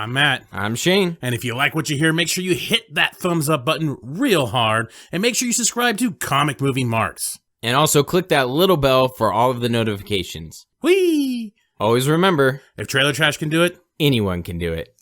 I'm Matt. I'm Shane. And if you like what you hear, make sure you hit that thumbs up button real hard, and make sure you subscribe to Comic Movie Marks. And also click that little bell for all of the notifications. Whee! Always remember, if Trailer Trash can do it, anyone can do it.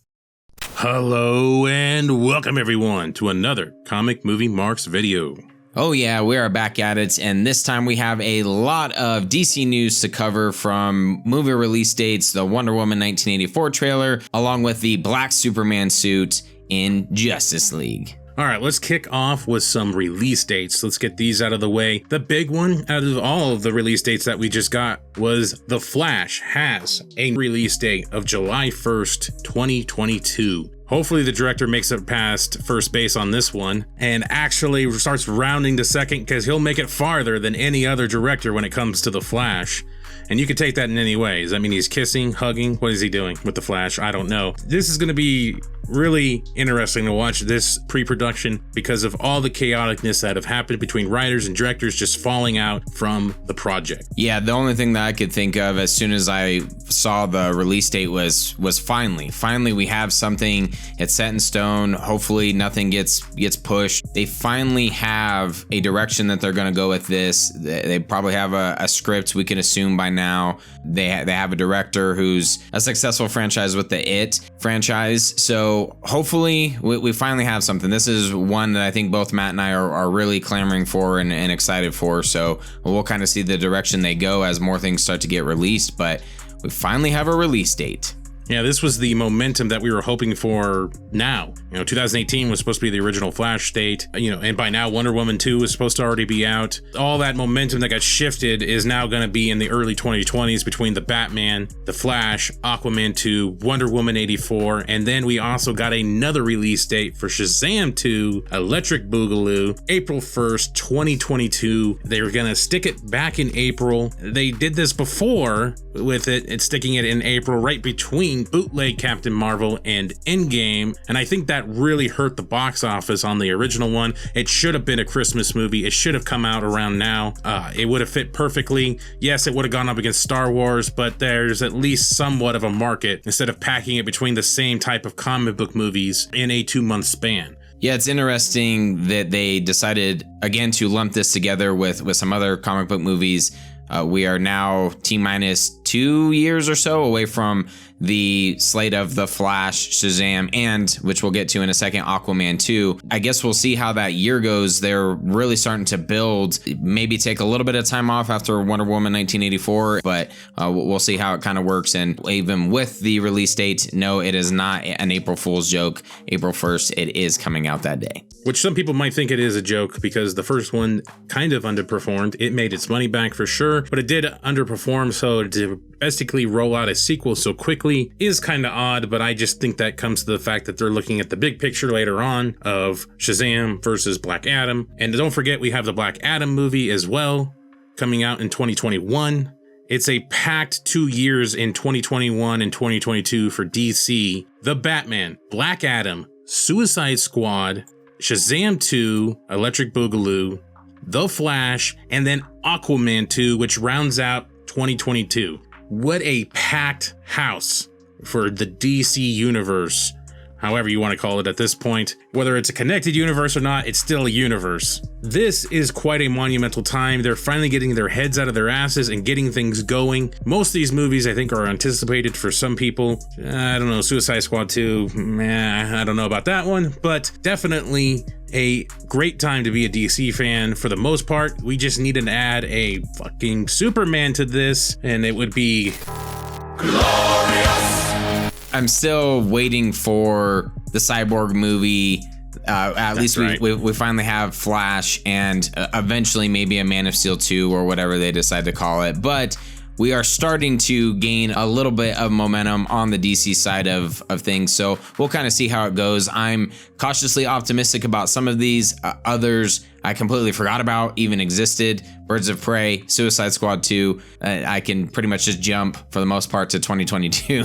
Hello and welcome everyone to another Comic Movie Marks video. Oh yeah, we are back at it, and this time we have a lot of DC news to cover, from movie release dates, the Wonder Woman 1984 trailer, along with the Black Superman suit in Justice League. All right, let's kick off with some release dates. Let's get these out of the way. The big one out of all of the release dates that we just got was The Flash has a release date of July 1st, 2022. Hopefully the director makes it past first base on this one and actually starts rounding to second, because he'll make it farther than any other director when it comes to The Flash. And you can take that in any way. Does that mean he's kissing, hugging? What is he doing with The Flash? I don't know. This is going to be really interesting to watch this pre-production because of all the chaoticness that have happened between writers and directors just falling out from the project. Yeah, the only thing that I could think of as soon as I saw the release date was finally we have something. It's set in stone. Hopefully nothing gets pushed. They finally have a direction that they're going to go with this. They probably have a script, we can assume by now. They have a director who's a successful franchise with the It franchise. So hopefully we finally have something. This is one that I think both Matt and I are really clamoring for and excited for. So we'll kind of see the direction they go as more things start to get released. But we finally have a release date. Yeah, this was the momentum that we were hoping for now. 2018 was supposed to be the original Flash date, and by now Wonder Woman 2 was supposed to already be out. All that momentum that got shifted is now going to be in the early 2020s between the Batman, the Flash, Aquaman 2, Wonder Woman 84, and then we also got another release date for Shazam 2, Electric Boogaloo, April 1st, 2022. They were going to stick it back in April. They did this before with it sticking it in April right between bootleg Captain Marvel and Endgame, and I think that really hurt the box office on the original one. It should have been a Christmas movie. It should have come out around now. It would have fit perfectly. Yes, it would have gone up against Star Wars, but there's at least somewhat of a market instead of packing it between the same type of comic book movies in a 2-month span. Yeah, it's interesting that they decided again to lump this together with some other comic book movies. We are now T-minus 2 years or so away from the slate of The Flash, Shazam, and, which we'll get to in a second, Aquaman 2. I guess we'll see how that year goes. They're really starting to build, maybe take a little bit of time off after Wonder Woman 1984, but we'll see how it kind of works. And even with the release date, no, it is not an April Fool's joke. April 1st, it is coming out that day. Which some people might think it is a joke because the first one kind of underperformed. It made its money back for sure, but it did underperform, so to basically roll out a sequel so quickly is kind of odd, but I just think that comes to the fact that they're looking at the big picture later on of Shazam versus Black Adam. And don't forget, we have the Black Adam movie as well coming out in 2021. It's a packed 2 years in 2021 and 2022 for DC. The Batman, Black Adam, Suicide Squad, Shazam 2, Electric Boogaloo, The Flash, and then Aquaman 2, which rounds out 2022. What a packed house for the DC universe, however you want to call it at this point. Whether it's a connected universe or not, it's still a universe. This is quite a monumental time. They're finally getting their heads out of their asses and getting things going. Most of these movies, I think, are anticipated for some people. I don't know, Suicide Squad 2, I don't know about that one, but definitely a great time to be a DC fan. For the most part, we just need to add a fucking Superman to this, and it would be glorious. I'm still waiting for the Cyborg movie. At least we finally have Flash, and eventually maybe a Man of Steel 2 or whatever they decide to call it. But we are starting to gain a little bit of momentum on the DC side of things. So we'll kind of see how it goes. I'm cautiously optimistic about some of these. Others I completely forgot about even existed. Birds of Prey, Suicide Squad 2. I can pretty much just jump for the most part to 2022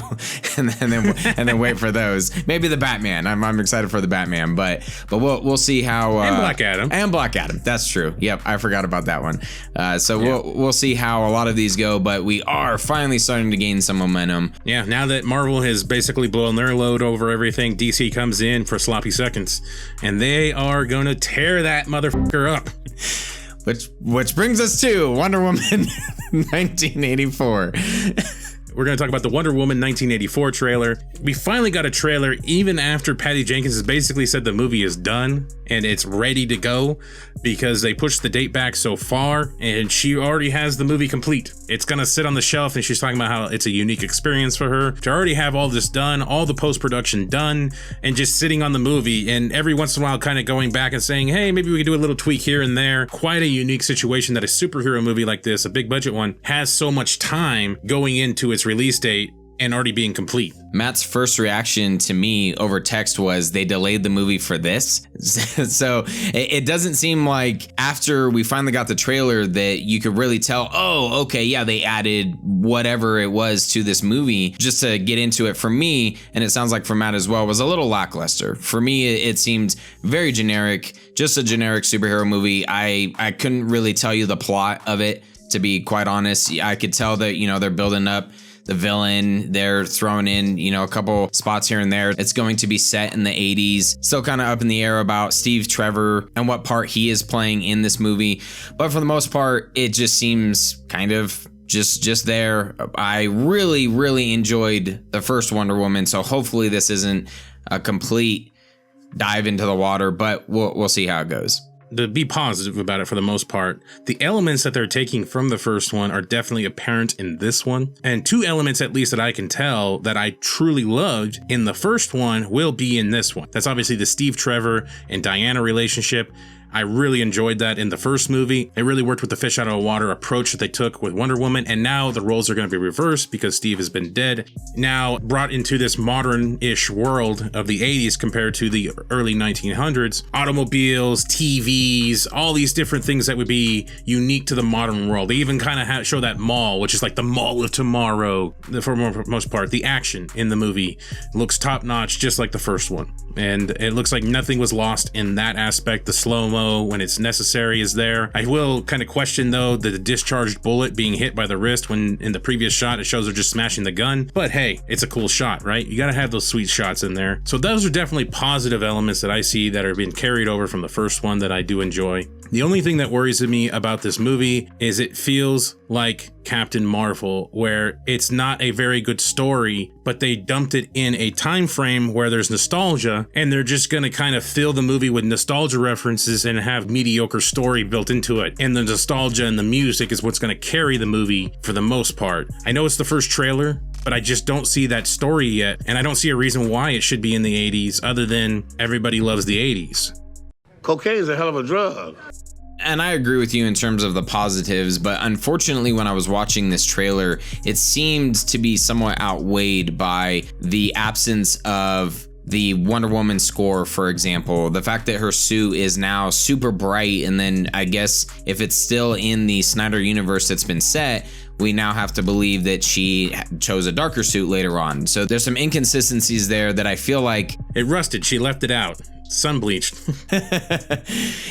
and then wait for those. Maybe the Batman. I'm excited for the Batman, but we'll see how. And Black Adam. And Black Adam. That's true. Yep, I forgot about that one. We'll see how a lot of these go, but we are finally starting to gain some momentum. Yeah, now that Marvel has basically blown their load over everything, DC comes in for sloppy seconds, and they are gonna tear that motherfucker up. Which brings us to Wonder Woman 1984. We're going to talk about the Wonder Woman 1984 trailer. We finally got a trailer even after Patty Jenkins has basically said the movie is done and it's ready to go, because they pushed the date back so far and she already has the movie complete. It's going to sit on the shelf, and she's talking about how it's a unique experience for her to already have all this done, all the post-production done, and just sitting on the movie, and every once in a while kind of going back and saying, hey, maybe we could do a little tweak here and there. Quite a unique situation that a superhero movie like this, a big budget one, has so much time going into its release date and already being complete. Matt's first reaction to me over text was they delayed the movie for this. So it doesn't seem like after we finally got the trailer that you could really tell, oh, okay, yeah, they added whatever it was to this movie just to get into it. For me, and it sounds like for Matt as well, was a little lackluster. For me, it seemed very generic, just a generic superhero movie. I couldn't really tell you the plot of it, to be quite honest. I could tell that, they're building up the villain, they're throwing in, a couple spots here and there. It's going to be set in the 80s. Still kind of up in the air about Steve Trevor and what part he is playing in this movie. But for the most part, it just seems kind of just there. I really, really enjoyed the first Wonder Woman, so hopefully this isn't a complete dive into the water, but we'll see how it goes. To be positive about it for the most part, the elements that they're taking from the first one are definitely apparent in this one. And two elements, at least, that I can tell that I truly loved in the first one will be in this one. That's obviously the Steve Trevor and Diana relationship. I really enjoyed that in the first movie. It really worked with the fish out of water approach that they took with Wonder Woman, and now the roles are going to be reversed because Steve has been dead. Now brought into this modern-ish world of the 80s compared to the early 1900s. Automobiles, TVs, all these different things that would be unique to the modern world. They even kind of show that mall, which is like the Mall of Tomorrow. For the most part, the action in the movie looks top-notch, just like the first one. And it looks like nothing was lost in that aspect. The slow-mo when it's necessary is there. I will kind of question, though, the discharged bullet being hit by the wrist when in the previous shot it shows her just smashing the gun. But hey, it's a cool shot, right? You gotta have those sweet shots in there. So those are definitely positive elements that I see that are being carried over from the first one that I do enjoy. The only thing that worries me about this movie is it feels like Captain Marvel, where it's not a very good story, but they dumped it in a time frame where there's nostalgia, and they're just gonna kind of fill the movie with nostalgia references and have mediocre story built into it. And the nostalgia and the music is what's gonna carry the movie for the most part. I know it's the first trailer, but I just don't see that story yet, and I don't see a reason why it should be in the 80s other than everybody loves the 80s. Cocaine is a hell of a drug. And I agree with you in terms of the positives, but unfortunately when I was watching this trailer, it seemed to be somewhat outweighed by the absence of the Wonder Woman score, for example. The fact that her suit is now super bright, and then I guess if it's still in the Snyder universe that's been set, we now have to believe that she chose a darker suit later on. So there's some inconsistencies there that I feel like... It rusted, she left it out. Sun bleached.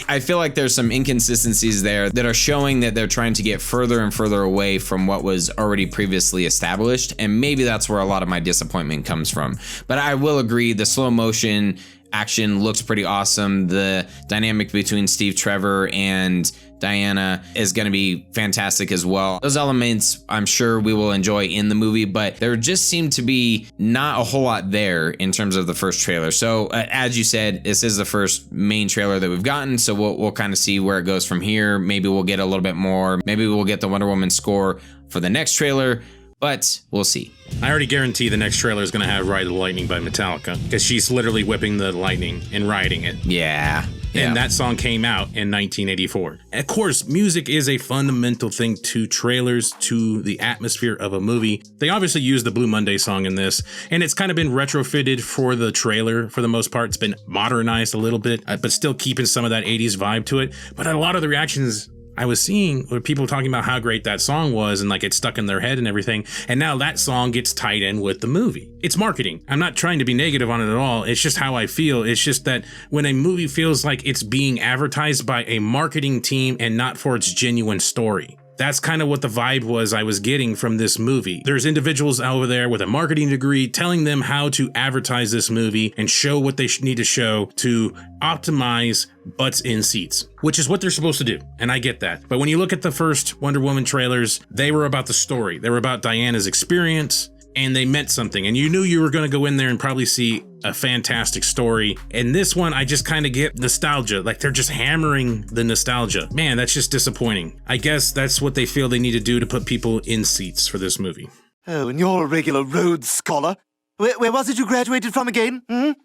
I feel like there's some inconsistencies there that are showing that they're trying to get further and further away from what was already previously established, and maybe that's where a lot of my disappointment comes from. But I will agree, the slow motion action looks pretty awesome. The dynamic between Steve Trevor and Diana is going to be fantastic as well. Those elements I'm sure we will enjoy in the movie, but there just seemed to be not a whole lot there in terms of the first trailer. So as you said, this is the first main trailer that we've gotten, so we'll kind of see where it goes from here. Maybe we'll get a little bit more. Maybe we'll get the Wonder Woman score for the next trailer, but we'll see. I already guarantee the next trailer is going to have Ride the Lightning by Metallica, because she's literally whipping the lightning and riding it. Yeah. And that song came out in 1984. Of course, music is a fundamental thing to trailers, to the atmosphere of a movie. They obviously used the Blue Monday song in this, and it's kind of been retrofitted for the trailer for the most part. It's been modernized a little bit, but still keeping some of that 80s vibe to it. But a lot of the reactions I was seeing people talking about how great that song was and like it stuck in their head and everything. And now that song gets tied in with the movie. It's marketing. I'm not trying to be negative on it at all. It's just how I feel. It's just that when a movie feels like it's being advertised by a marketing team and not for its genuine story. That's kind of what the vibe was I was getting from this movie. There's individuals over there with a marketing degree telling them how to advertise this movie and show what they need to show to optimize butts in seats, which is what they're supposed to do. And I get that. But when you look at the first Wonder Woman trailers, they were about the story. They were about Diana's experience, and they meant something. And you knew you were going to go in there and probably see a fantastic story. And this one, I just kind of get nostalgia. Like they're just hammering the nostalgia. Man, that's just disappointing. I guess that's what they feel they need to do to put people in seats for this movie. Oh, and you're a regular Rhodes Scholar. Where was it you graduated from again? The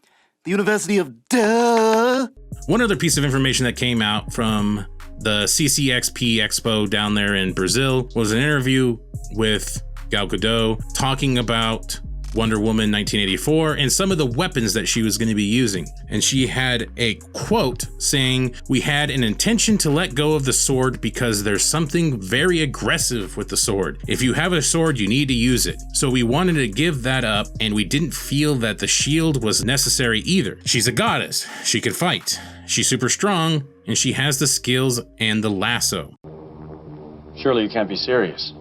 University of Duh. One other piece of information that came out from the CCXP Expo down there in Brazil was an interview with Gal Gadot talking about Wonder Woman 1984 and some of the weapons that she was going to be using. And she had a quote saying, "We had an intention to let go of the sword because there's something very aggressive with the sword. If you have a sword, you need to use it. So we wanted to give that up, and we didn't feel that the shield was necessary either. She's a goddess. She can fight. She's super strong, and she has the skills and the lasso." Surely you can't be serious.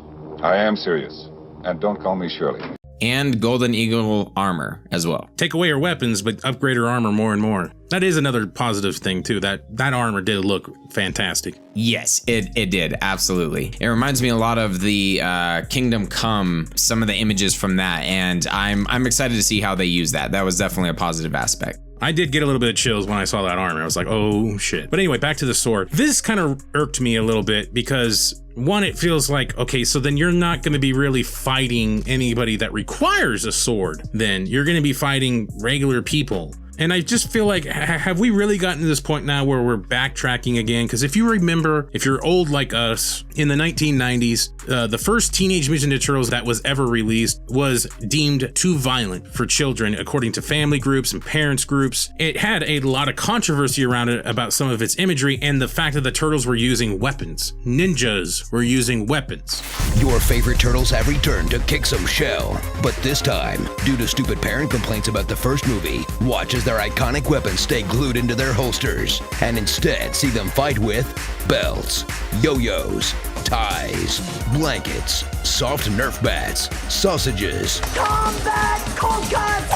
I am serious. And don't call me Shirley. And Golden Eagle armor as well. Take away her weapons, but upgrade her armor more and more. That is another positive thing too. That armor did look fantastic. Yes, it did. Absolutely. It reminds me a lot of the Kingdom Come, some of the images from that. And I'm excited to see how they use that. That was definitely a positive aspect. I did get a little bit of chills when I saw that armor. I was like, oh shit. But anyway, back to the sword. This kind of irked me a little bit because one, it feels like, okay, so then you're not going to be really fighting anybody that requires a sword. Then you're going to be fighting regular people. And I just feel like, have we really gotten to this point now where we're backtracking again? Because if you remember, if you're old like us, in the 1990s, the first Teenage Mutant Ninja Turtles that was ever released was deemed too violent for children, according to family groups and parents groups. It had a lot of controversy around it about some of its imagery and the fact that the turtles were using weapons. Ninjas were using weapons. Your favorite turtles have returned to kick some shell. But this time, due to stupid parent complaints about the first movie, watch as their iconic weapons stay glued into their holsters, and instead see them fight with belts, yo-yos, ties, blankets, soft Nerf bats, sausages, combat cold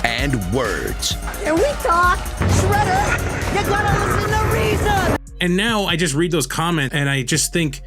and words. Can we talk? Shredder, you gotta listen to reason! And now I just read those comments and I just think,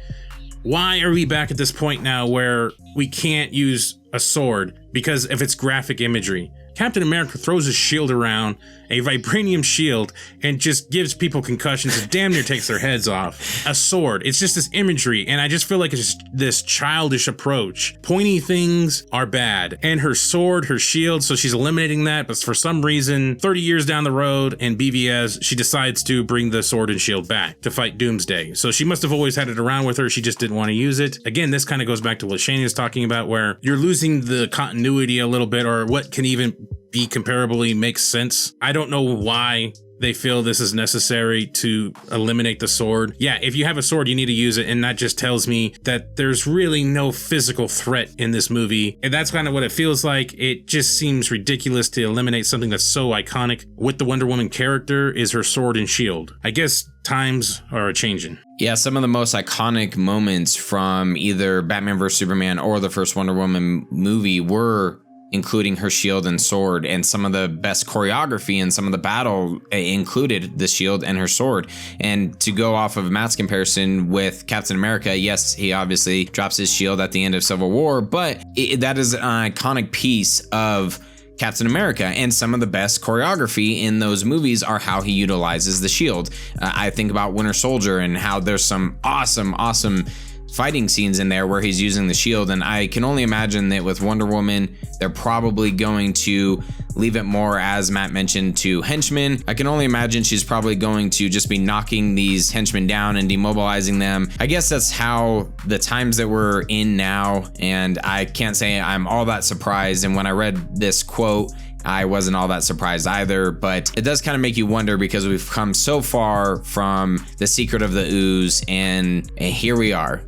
why are we back at this point now where we can't use a sword because of its graphic imagery? Captain America throws his shield around, a vibranium shield, and just gives people concussions and damn near takes their heads off. A sword, it's just this imagery, and I just feel like it's just this childish approach. Pointy things are bad, and her sword, her shield, so she's eliminating that, but for some reason, 30 years down the road in BVS, she decides to bring the sword and shield back to fight Doomsday. So she must have always had it around with her, she just didn't want to use it. Again, this kind of goes back to what Shane is talking about, where you're losing the continuity a little bit, or what can even be comparably makes sense. I don't know why they feel this is necessary to eliminate the sword. Yeah, if you have a sword, you need to use it, and that just tells me that there's really no physical threat in this movie. And that's kind of what it feels like. It just seems ridiculous to eliminate something that's so iconic with the Wonder Woman character is her sword and shield. I guess times are changing. Yeah, some of the most iconic moments from either Batman vs. Superman or the first Wonder Woman movie were including her shield and sword, and some of the best choreography and some of the battle included the shield and her sword. And to go off of Matt's comparison with Captain America, yes, he obviously drops his shield at the end of Civil War, but that is an iconic piece of Captain America, and some of the best choreography in those movies are how he utilizes the shield. I think about Winter Soldier and how there's some awesome fighting scenes in there where he's using the shield, and I can only imagine that with Wonder Woman, they're probably going to leave it more, as Matt mentioned, to henchmen. I can only imagine she's probably going to just be knocking these henchmen down and demobilizing them. I guess that's how the times that we're in now, and I can't say I'm all that surprised. And when I read this quote, I wasn't all that surprised either, but it does kind of make you wonder because we've come so far from the secret of the ooze, and here we are.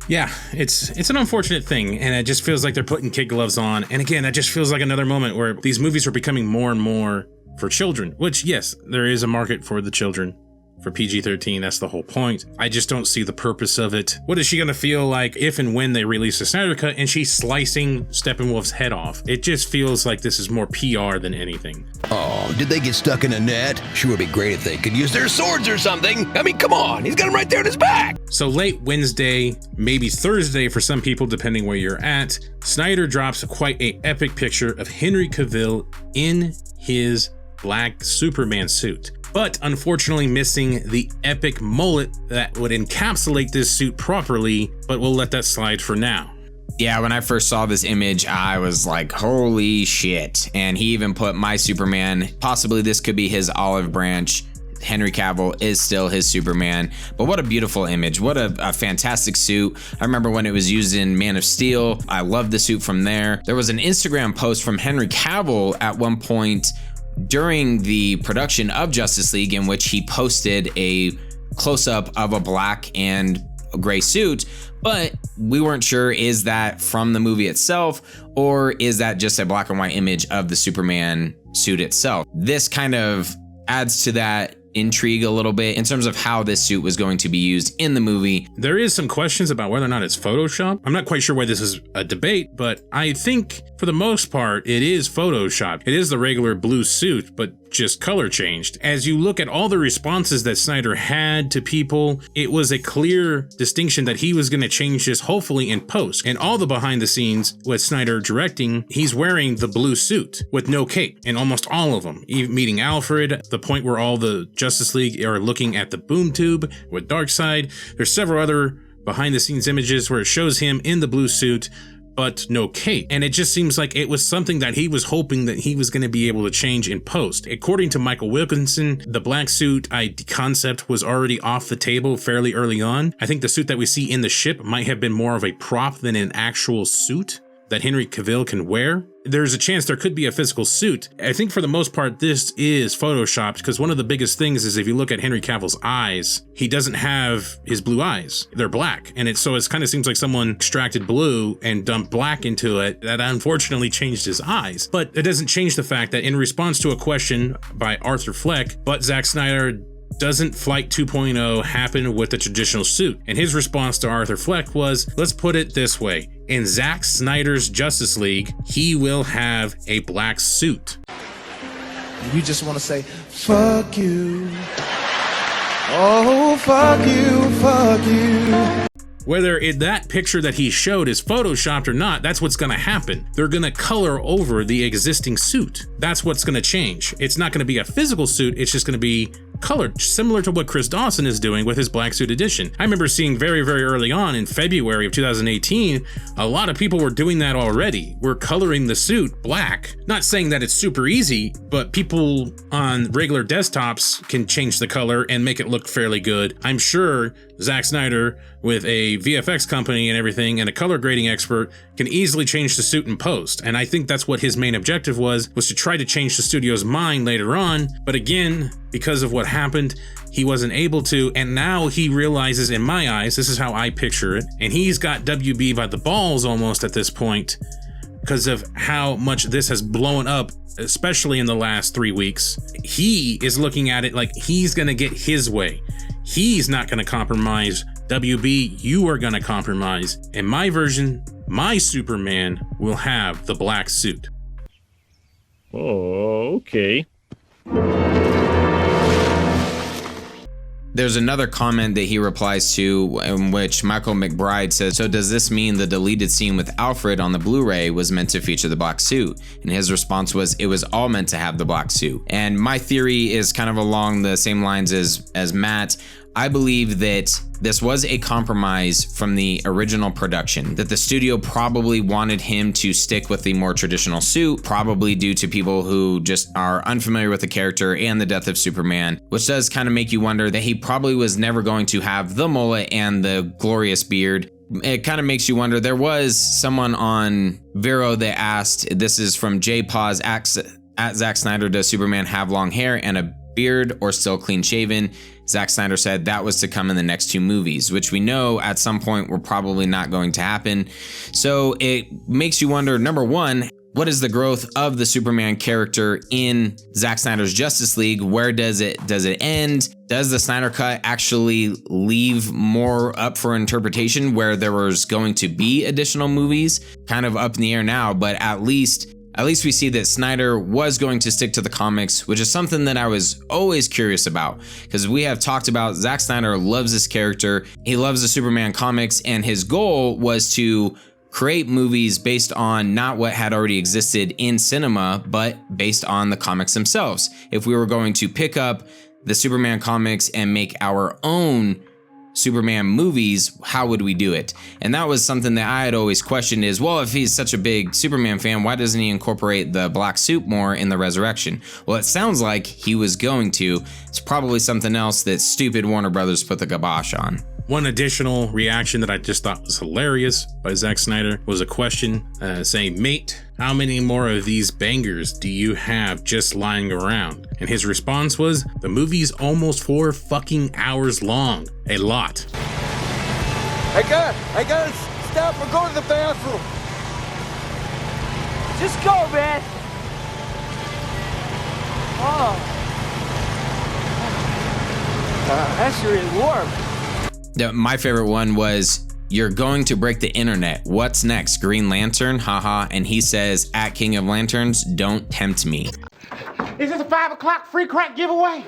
Yeah, it's an unfortunate thing, and it just feels like they're putting kid gloves on. And again, that just feels like another moment where these movies are becoming more and more for children, which, yes, there is a market for the children. For PG-13, that's the whole point. I just don't see the purpose of it. What is she gonna feel like if and when they release the Snyder Cut and she's slicing Steppenwolf's head off? It just feels like this is more PR than anything. Oh, did they get stuck in a net? Sure would be great if they could use their swords or something. I mean, come on, he's got them right there in his back. So late Wednesday, maybe Thursday for some people, depending where you're at, Snyder drops quite an epic picture of Henry Cavill in his black Superman suit, but unfortunately missing the epic mullet that would encapsulate this suit properly, but we'll let that slide for now. Yeah, when I first saw this image, I was like, holy shit. And he even put my Superman, possibly this could be his olive branch. Henry Cavill is still his Superman, but what a beautiful image. What a fantastic suit. I remember when it was used in Man of Steel. I loved the suit from there. There was an Instagram post from Henry Cavill at one point during the production of Justice League in which he posted a close-up of a black and gray suit, but we weren't sure, is that from the movie itself or is that just a black and white image of the Superman suit itself? This kind of adds to that intrigue a little bit in terms of how this suit was going to be used in the movie. There is some questions about whether or not it's Photoshop. I'm not quite sure why this is a debate, but I think for the most part, it is Photoshop. It is the regular blue suit, but just color changed. As you look at all the responses that Snyder had to people, it was a clear distinction that he was going to change this hopefully in post. And all the behind the scenes with Snyder directing, he's wearing the blue suit with no cape in almost all of them. Even meeting Alfred, the point where all the Justice League are looking at the boom tube with Darkseid. There's several other behind the scenes images where it shows him in the blue suit but no cape. And it just seems like it was something that he was hoping that he was going to be able to change in post. According to Michael Wilkinson, the black suit concept was already off the table fairly early on. I think the suit that we see in the ship might have been more of a prop than an actual suit that Henry Cavill can wear. There's a chance there could be a physical suit. I think for the most part, this is photoshopped because one of the biggest things is if you look at Henry Cavill's eyes, he doesn't have his blue eyes. They're black. And it kind of seems like someone extracted blue and dumped black into it that unfortunately changed his eyes. But it doesn't change the fact that in response to a question by Arthur Fleck, but Zack Snyder, doesn't Flight 2.0 happen with the traditional suit? And his response to Arthur Fleck was, let's put it this way. In Zack Snyder's Justice League, he will have a black suit. You just want to say, fuck you. Oh, fuck you, fuck you. Whether that picture that he showed is photoshopped or not, that's what's gonna happen. They're gonna color over the existing suit. That's what's gonna change. It's not gonna be a physical suit, it's just gonna be colored, similar to what Chris Dawson is doing with his Black Suit Edition. I remember seeing very, very early on in February of 2018, a lot of people were doing that already. We're coloring the suit black. Not saying that it's super easy, but people on regular desktops can change the color and make it look fairly good. I'm sure Zack Snyder, with a VFX company and everything and a color grading expert, can easily change the suit in post. And I think that's what his main objective was to try to change the studio's mind later on. But again, because of what happened, he wasn't able to, and now he realizes, in my eyes, this is how I picture it, and he's got WB by the balls almost at this point because of how much this has blown up, especially in the last 3 weeks. He is looking at it like he's gonna get his way. He's not gonna compromise. WB, you are gonna compromise. In my version, my Superman will have the black suit. Oh, okay. There's another comment that he replies to in which Michael McBride says, so does this mean the deleted scene with Alfred on the Blu-ray was meant to feature the black suit? And his response was, it was all meant to have the black suit. And my theory is kind of along the same lines as Matt. I believe that this was a compromise from the original production, that the studio probably wanted him to stick with the more traditional suit, probably due to people who just are unfamiliar with the character and the death of Superman, which does kind of make you wonder that he probably was never going to have the mullet and the glorious beard. it kind of makes you wonder. There was someone on Vero that asked, this is from JPaws at Zack Snyder, does Superman have long hair and a beard or still clean shaven? Zack Snyder said that was to come in the next 2 movies, which we know at some point were probably not going to happen. So it makes you wonder, number one, what is the growth of the Superman character in Zack Snyder's Justice League? Where does it end? Does the Snyder Cut actually leave more up for interpretation where there was going to be additional movies? Kind of up in the air now, but at least we see that Snyder was going to stick to the comics, which is something that I was always curious about, because we have talked about Zack Snyder loves this character. He loves the Superman comics, and his goal was to create movies based on not what had already existed in cinema, but based on the comics themselves. If we were going to pick up the Superman comics and make our own Superman movies, how would we do it? And that was something that I had always questioned is, well, if he's such a big Superman fan, why doesn't he incorporate the black suit more in the Resurrection? Well, it sounds like he was going to. It's probably something else that stupid Warner Brothers put the kibosh on. One additional reaction that I just thought was hilarious by Zack Snyder was a question saying, mate, how many more of these bangers do you have just lying around? And his response was, the movie's almost 4 fucking hours long. A lot. I gotta stop or go to the bathroom. Just go, man. Oh. That sure is warm. My favorite one was, you're going to break the internet. What's next? Green Lantern? Haha. And he says, at King of Lanterns, don't tempt me. Is this a 5 o'clock free crack giveaway?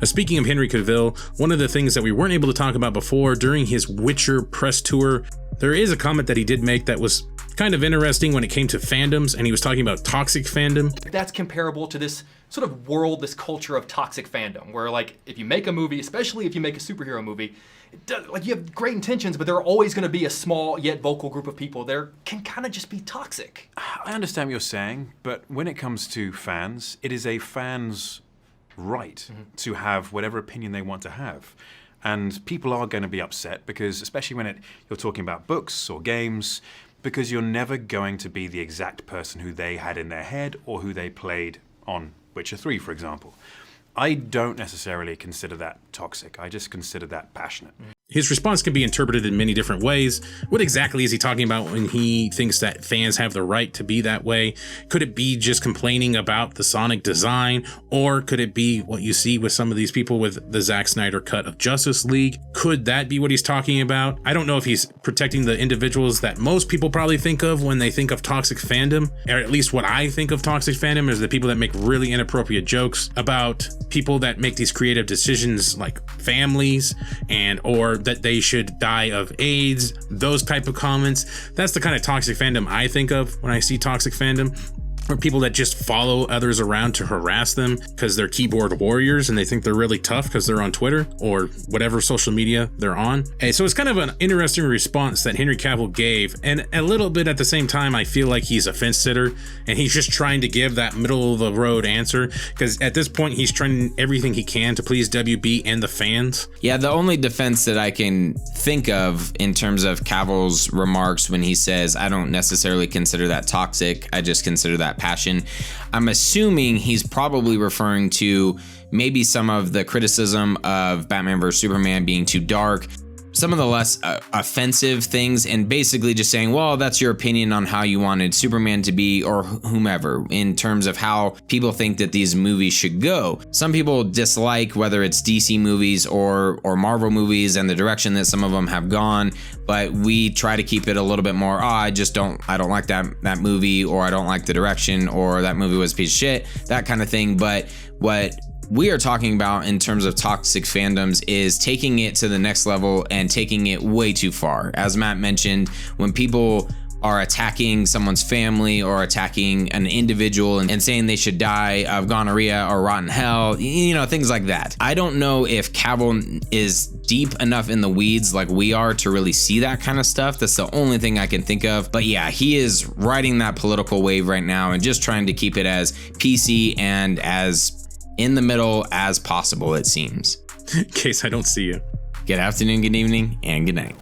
Speaking of Henry Cavill, one of the things that we weren't able to talk about before during his Witcher press tour, there is a comment that he did make that was kind of interesting when it came to fandoms, and he was talking about toxic fandom. That's comparable to this sort of world, this culture of toxic fandom, where like if you make a movie, especially if you make a superhero movie, like you have great intentions, but there are always going to be a small yet vocal group of people there can kind of just be toxic. I understand what you're saying, but when it comes to fans, it is a fan's right to have whatever opinion they want to have. And people are going to be upset because, especially when you're talking about books or games, because you're never going to be the exact person who they had in their head or who they played on Witcher 3, for example. I don't necessarily consider that toxic. I just consider that passionate. His response can be interpreted in many different ways. What exactly is he talking about when he thinks that fans have the right to be that way? Could it be just complaining about the Sonic design? Or could it be what you see with some of these people with the Zack Snyder cut of Justice League? Could that be what he's talking about? I don't know if he's protecting the individuals that most people probably think of when they think of toxic fandom, or at least what I think of toxic fandom is the people that make really inappropriate jokes about people that make these creative decisions like families or that they should die of AIDS, those type of comments. That's the kind of toxic fandom I think of when I see toxic fandom. Or people that just follow others around to harass them because they're keyboard warriors and they think they're really tough because they're on Twitter or whatever social media they're on. And so it's kind of an interesting response that Henry Cavill gave, and a little bit at the same time I feel like he's a fence sitter and he's just trying to give that middle of the road answer, because at this point he's trying everything he can to please WB and the fans. Yeah, the only defense that I can think of in terms of Cavill's remarks when he says, I don't necessarily consider that toxic, I just consider that passion, I'm assuming he's probably referring to maybe some of the criticism of Batman vs Superman being too dark, some of the less offensive things, and basically just saying, well, that's your opinion on how you wanted Superman to be, or whomever, in terms of how people think that these movies should go. Some people dislike whether it's DC movies or Marvel movies and the direction that some of them have gone, but we try to keep it a little bit more, I don't like that movie, or I don't like the direction, or that movie was a piece of shit, that kind of thing. But what we are talking about in terms of toxic fandoms is taking it to the next level and taking it way too far. As Matt mentioned, when people are attacking someone's family or attacking an individual and saying they should die of gonorrhea or rotten hell, things like that. I don't know if Cavill is deep enough in the weeds like we are to really see that kind of stuff. That's the only thing I can think of. But yeah, he is riding that political wave right now and just trying to keep it as PC and as in the middle as possible, it seems. In case I don't see you. Good afternoon, good evening, and good night.